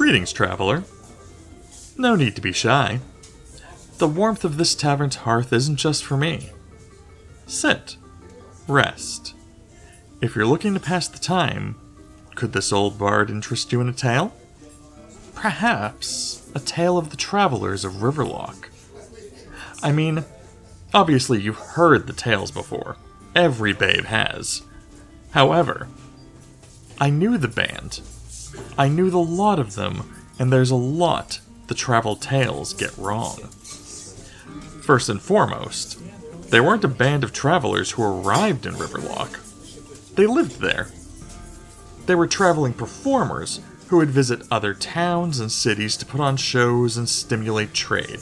Greetings, traveler. No need to be shy. The warmth of this tavern's hearth isn't just for me. Sit. Rest. If you're looking to pass the time, could this old bard interest you in a tale? Perhaps a tale of the travelers of Riverlock. I mean, obviously you've heard the tales before. Every babe has. However, I knew the band. I knew the lot of them, and there's a lot the travel tales get wrong. First and foremost, they weren't a band of travelers who arrived in Riverlock. They lived there. They were traveling performers who would visit other towns and cities to put on shows and stimulate trade.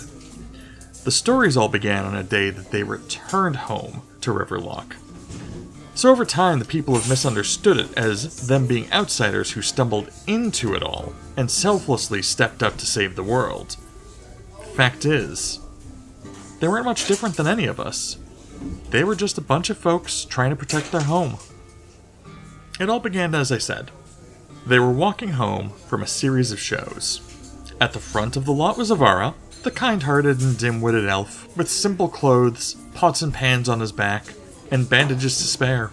The stories all began on a day that they returned home to Riverlock. So over time, the people have misunderstood it as them being outsiders who stumbled into it all and selflessly stepped up to save the world. Fact is, they weren't much different than any of us. They were just a bunch of folks trying to protect their home. It all began as I said. They were walking home from a series of shows. At the front of the lot was Avara, the kind-hearted and dim-witted elf, with simple clothes, pots and pans on his back, and bandages to spare.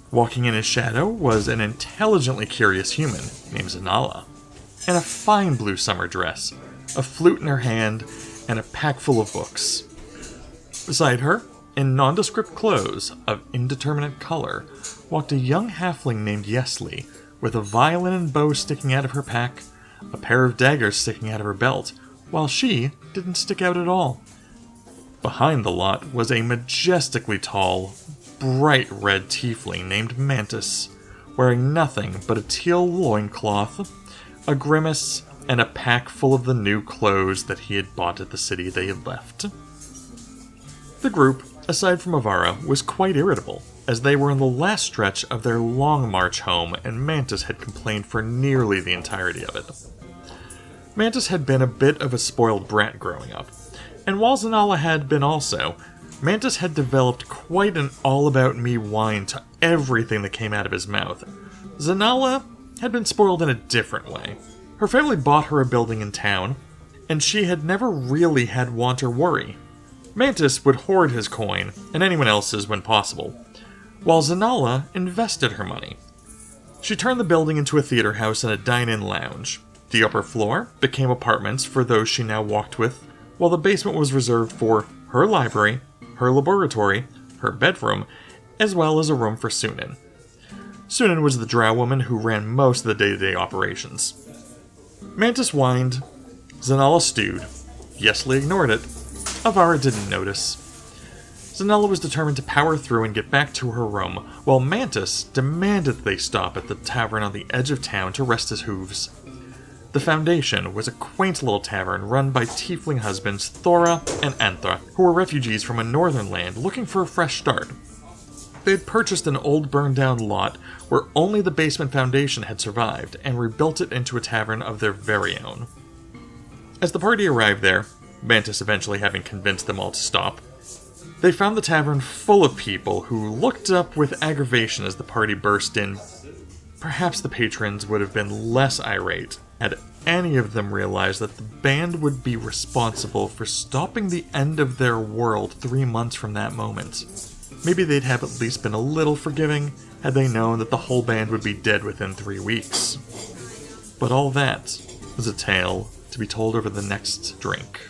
Walking in his shadow was an intelligently curious human named Zanala, in a fine blue summer dress, a flute in her hand, and a pack full of books. Beside her, in nondescript clothes of indeterminate color, walked a young halfling named Yesley, with a violin and bow sticking out of her pack, a pair of daggers sticking out of her belt, while she didn't stick out at all. Behind the lot was a majestically tall, bright red tiefling named Mantis, wearing nothing but a teal loincloth, a grimace, and a pack full of the new clothes that he had bought at the city they had left. The group, aside from Avara, was quite irritable, as they were in the last stretch of their long march home and Mantis had complained for nearly the entirety of it. Mantis had been a bit of a spoiled brat growing up, and while Zanala had been also, Mantis had developed quite an all-about-me whine to everything that came out of his mouth. Zanala had been spoiled in a different way. Her family bought her a building in town, and she had never really had want or worry. Mantis would hoard his coin, and anyone else's when possible, while Zanala invested her money. She turned the building into a theater house and a dine-in lounge. The upper floor became apartments for those she now walked with, while the basement was reserved for her library, her laboratory, her bedroom, as well as a room for Sunan. Sunan was the drow woman who ran most of the day-to-day operations. Mantis whined, Zanala stewed, Yesley ignored it, Avara didn't notice. Zanella was determined to power through and get back to her room, while Mantis demanded that they stop at the tavern on the edge of town to rest his hooves. The Foundation was a quaint little tavern run by tiefling husbands Thora and Anthra, who were refugees from a northern land looking for a fresh start. They had purchased an old burned-down lot where only the basement foundation had survived and rebuilt it into a tavern of their very own. As the party arrived there, Mantis eventually having convinced them all to stop, they found the tavern full of people who looked up with aggravation as the party burst in. Perhaps the patrons would have been less irate had any of them realized that the band would be responsible for stopping the end of their world 3 months from that moment. Maybe they'd have at least been a little forgiving had they known that the whole band would be dead within 3 weeks. But all that was a tale to be told over the next drink.